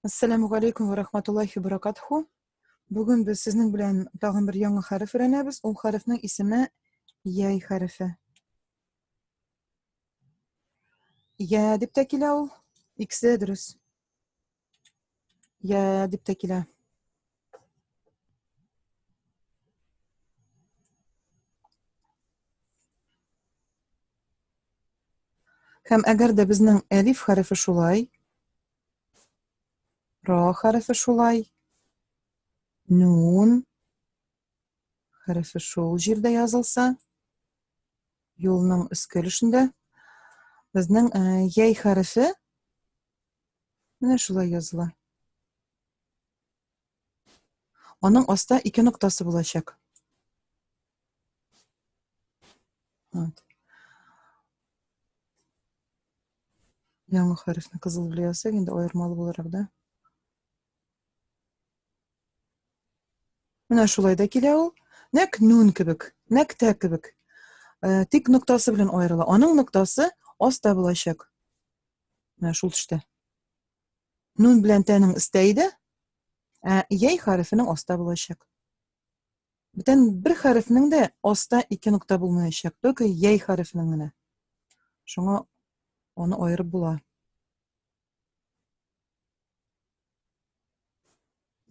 Assalamu alaikum wa rahmatullahi wa barakatuhu. Bugün biz sizning bilan tag'in bir yangi harf o'rganamiz. U harfning ismi yay harfi. Ya deb takila u. Ikkisi durust. Ya deb takila. Ham agarda bizning alif harfi shulay, ro harfi shulay, nun harfi shul yerda yozilsa, yo'lning ustki bizning yay harfi mana shulay yoziladi. Onun ostida 2 nuqtasi bo'lacak. Evet. Yangi harfni qizil bilan yozsak, endi ayirmali bo'lardi. Mana shulayda kela u. Nek nun kibik, nek ta kibik. Tik nuqtasi bilan ayriladi. Onun nuqtasi ostda bo'lacak. Mana shul tushda. Nun bilan taning istaydi. Yay harfining ostda bo'lacak. Bitan bir harfning da ostda 2 nuqta bo'lmayacak. Только yay harfining mana. Shunga onu ayırıp bula.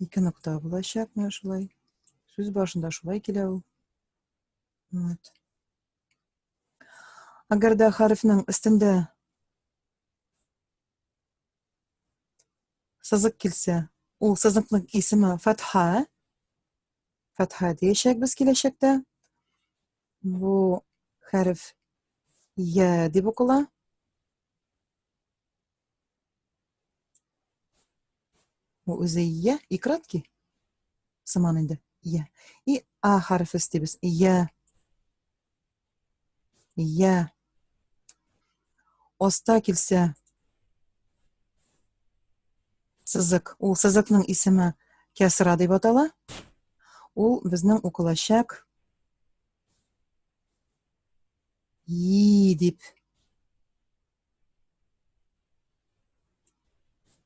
2 nuqta bo'lacak mana shulay. Söz başında şulay kela u. Evet. Agarda harfning ustida sızık kelsa, u sızıkning ismi fatha. Fatha deyishak biz kelashakda. Bu harf ya deb o'qiladi. Bu o'zi ya ikratki. Zamanında ya. И a harfi istaymiz. Ya. Ya. Osta kelsa sızık. U sızıkning ismi kasra deb ataladi. U bizning o'qilashak yi deb.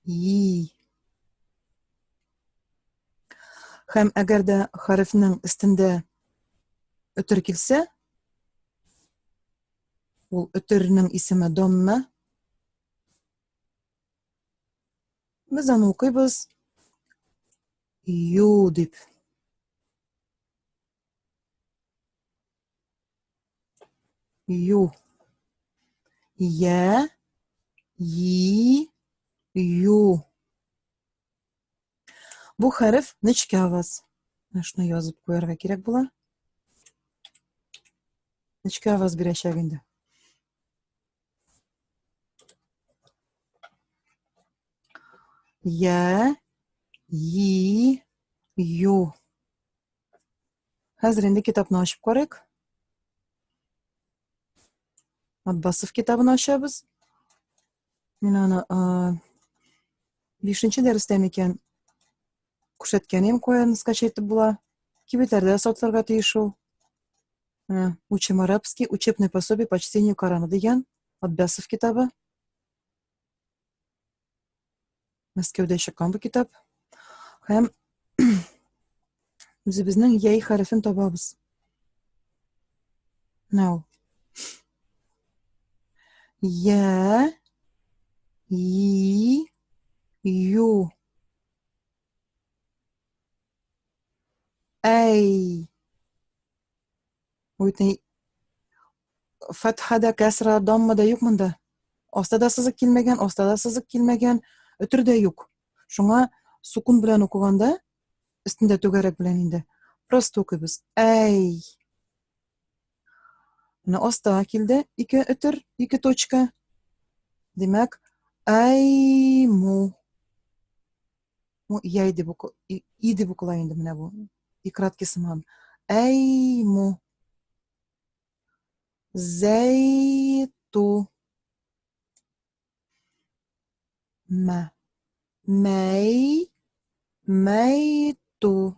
Yi. Hem agarda harfning ustida o'tir kelsa, u o'tirning ismi domma. Biz uni o'qiymiz yu deb. Yu. Ya, yi, yu. Bu harf nechta ovoz? Mana shuni yozib qo'yarga kerak bo'ladi. Nechta ovoz berashak endi? Ya, yi, yu. Hozir endi kitobni ochib ko'rak. Abbasov kitobini ochamiz. Men uni 5-darsda ekan ko'rsatganim qo'yarni skачать etib bo'la. Kibetlarda sotlarga tegishli. Учим арабский, учебное пособие по чтению Корана degan Abbasov kitobi. Moskvada chiqqan bu kitob. Ham bizning yay harfini topamiz. Now. Ya, yi, yu. Ay. O'ytay fathada, kasra, dammada yo'q bunda. Ostida sızık kelmagan, ostida sızık kelmagan, o'tirda yo'q. Shunga sukun bilan o'qiganda ustida to'garak bilan endi prosta o'qiymiz. Ay. Mana ostida keldi, 2 o'tir, 2 точка. Demak, aymu. Bu yay deb i deb o'qiladi endi mana bu. Ikratki simon. Aymu. Zaytu. Ma. May. Maytu.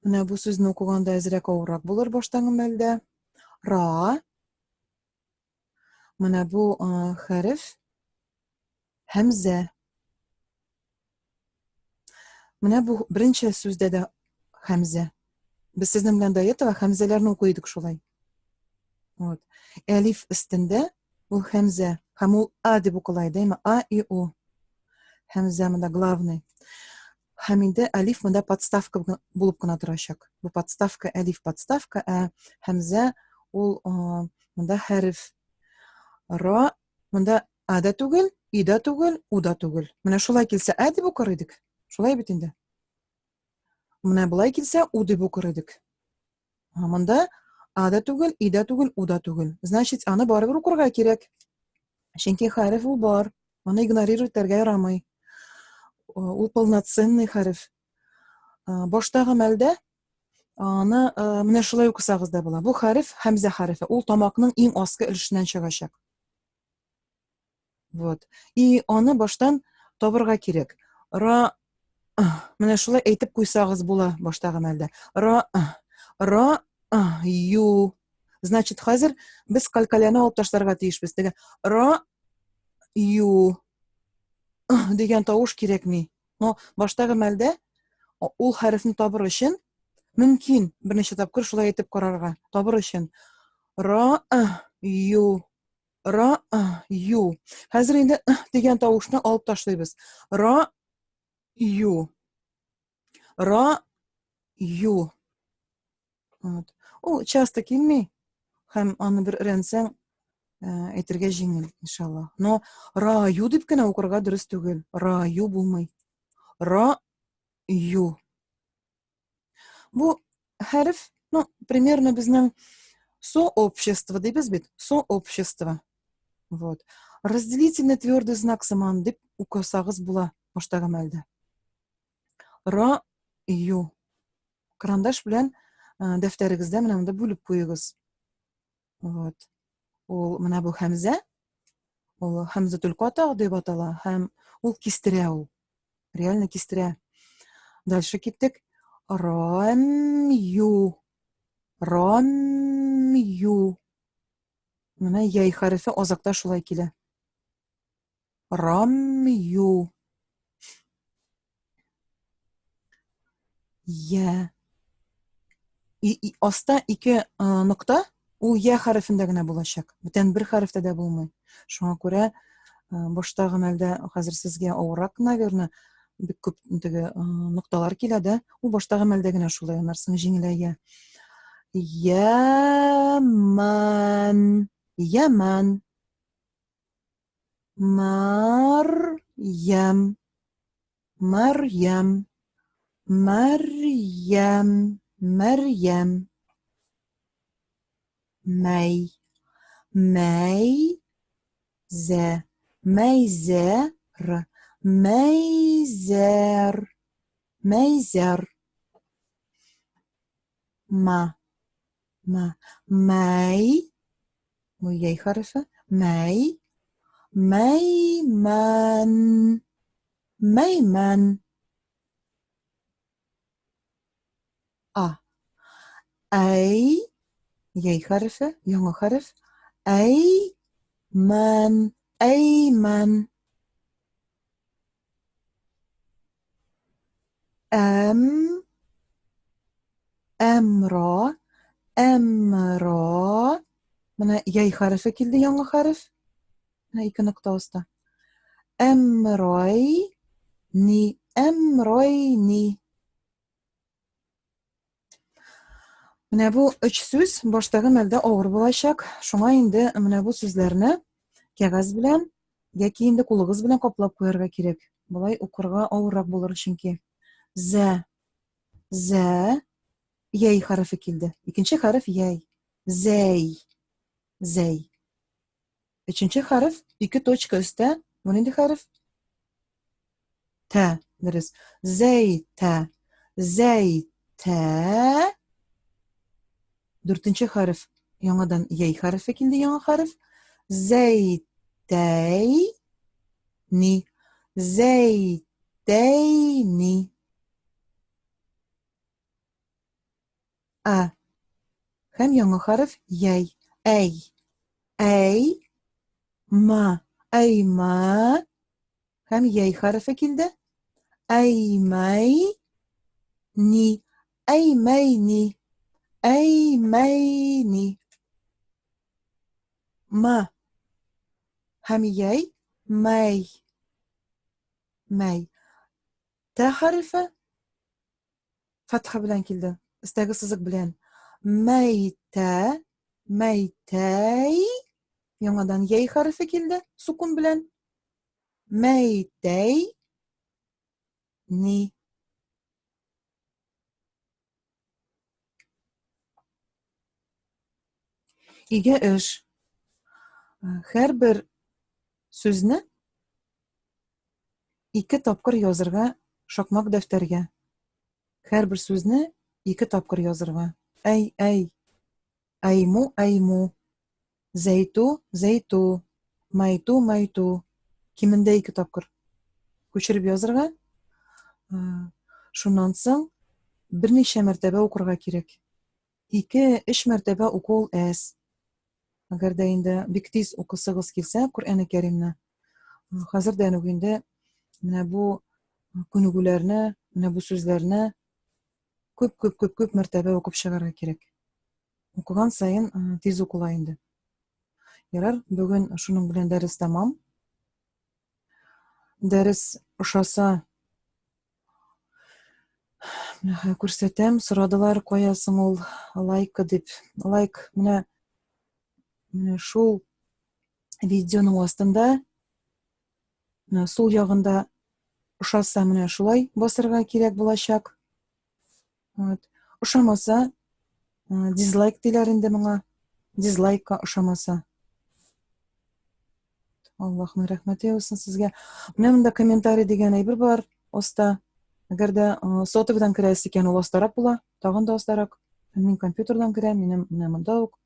Mana bu so'zni o'qiganda azroq og'riq bo'lar boshdan malda. Ra. Mana bu harf Хәмзә. Менә бу беренче сүздә дә хәмзә. Без сезнең белән дә этого хәмзәләрне укыйдык шулай. Вот. Әлиф өстендә ул хәмзә. Һәм ул а дип укыла, дәйме? А и у. Хәмзә монда главный. Һәм инде әлиф монда подставка булып кына торачак. Бу подставка, әлиф подставка, ә хәмзә ул монда хәреф. Ра монда а да түгел, и да түгел, у да түгел. Менә шулай килсә а дип укыр идек. Шулай бит инде. Менә булай килсә у дип укыр идек. Монда а да түгел, и да түгел, у да түгел. Значит, аны барыбер укырга кирәк. Чөнки хәреф ул бар. Аны игнорировать итәргә ярамый. Ул полноценный хәреф. Баштагы мәлдә аны менә шулай укысагыз да була. Бу хәреф хәмзә хәрефе. Ул тамакның иң аскы өлешеннән чыгачак. Вот. И аны баштан табырга кирәк. Ра менә шулай әйтеп куйсагыз була баштагы мәлдә. Ра ю. Значит, хәзер без калькаляны алып ташларга тиешбез. Теге ра ю дигән тавыш кирәкми. Но баштагы мәлдә ул хәрефне табыр өчен мөмкин берничә тапкыр шулай әйтеп карарга. Табыр өчен ра ю. Ра ю. Хәзер инде дигән тавышны алып ташлыйбыз. Ра ю. Ра ю. Вот. Ул часто килми. Һәм аны бер өйрәнсәң, әйтергә җиңел, иншалла. Но ра ю дип кенә укырга дөрес түгел. Ра ю булмый. Ра ю. Бу хәреф, ну, примерно безнең сообщество дибез бит. Сообщество. Вот. Разделительный твердый знак сыман дип укысагыз була баштагы мәлдә. Ра ю. Карандаш белән дәфтәрегездә менә монда бүлеп куегыз. Вот. Ул менә бу хәмзә. Ул хәмзәтул ката дип атала. Һәм ул кистерә ул. Реально кистерә. Дальше киттек. Рам ю. Рам ю. Менә яй хәрефе азакта шулай килә. Рам ю. Я. И аста ике нокта ул я хәрефендә генә булачак. Бүтән бер хәрефтә дә булмый. Шуңа күрә баштагы мәлдә хәзер сезгә авырак, наверное, бик күп теге нокталар килә дә, ул баштагы мәлдә генә шулай анарсын җиңеләя. Яман. Яман. Марьям. Марьям. Марьям. Марьям. Мәй. Мәйзә. Мәйзәр. Мәйзәр. Мәйзәр. Мәй. Бу яй хәрефе. Мәй. Мәймән. Мәймән. Әй. Яй хәрефе. Яңа хәреф. Әймән. Әймән. Әмра. Әмра. Менә яй хәрефе килде, яңа хәреф. Менә ике нокта аста. Әмрайни. Әмрайни. Менә бу өч сүз баштагы мәлдә авыр булачак. Шуңа инде менә бу сүзләрне кәгазь белән яки инде кулыгыз белән каплап куярга кирәк. Булай укырга авыррак булыр чөнки. Зә. Яй хәрефе килде. Икенче хәреф яй. Зәй. Зәй. Өченче хәреф ике точка өстә. Бу нинди хәреф? Тә. Дөрес. Зәйтә. Зәйтә. Дүртенче хәреф. Яңадан яй хәрефе килде, яңа хәреф. Зәйтәйни. Зәйтәйни. Һәм яңа хәреф яй. Әй. Әй. Ма. Әйма. һәм яй хәрефе килде. Әймәй-ни. Әймәй-ни. Әймәй-ни. Ма һәм яй мәй. Мәй. Тә хәрефе фатха белән килде. Өстәге сызык белән. Мәйтә. Мәйтәй. Яңадан яй хәрефе килде. Сукун белән. Мәйтәй. Ни. Иге эш. Һәрбер сүзне ике тапкыр язырга шакмак дәфтәргә. Һәрбер сүзне ике тапкыр язырга. Әй. Әйму. Зәйту. Майту. Кимендә ике тапкыр. Күчереп язырга. Шуннан соң берничә мәртәбә укырга кирәк. 2-3 мәртәбә уку әз. Әгәр дә инде бик тиз укысыгыз килсә, Коръән Кәримне, хәзер дә инде менә бу күнегүләрне, менә бу сүзләрне күп мәртәбә укып чыгарга кирәк. Укыган сайын тиз укыла инде. Ярар, бүген шуның белән дәрес тамам. Дәрес ошаса күрсәтәм, сорадылар, кая соң ул лайкы дип. Лайк менә шул видеоның астында, сул ягында ошаса менә шулай басырга кирәк булачак. Ошамаса, дизлайк диләр инде моңа. Дизлайкка ошамаса. Аллаһның рәхмәте яусын сезгә. Менә монда комментарий дигән әйбер бар аста. Әгәр дә сотовыйдан керәсе икән, ул астарак була, тагын да астарак. Мин компьютердан керәм, минем менә монда ук.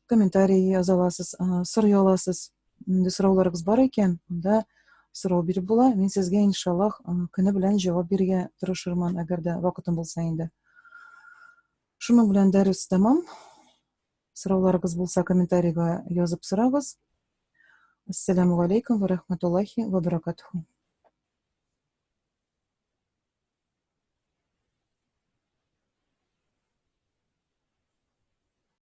Комментарий яза аласыз, сорый аласыз. Инде сорауларыгыз бар икән, монда сорау биреп була. Мин сезгә иншаллаһ көне белән җавап бирергә тырышырмын, әгәр дә вакытым булса инде. Шуның белән дәрес тамам. Сорауларыгыз булса, комментарийга язып сорагыз. Ассаламу алейкум ва рахматуллахи ва баракатуху.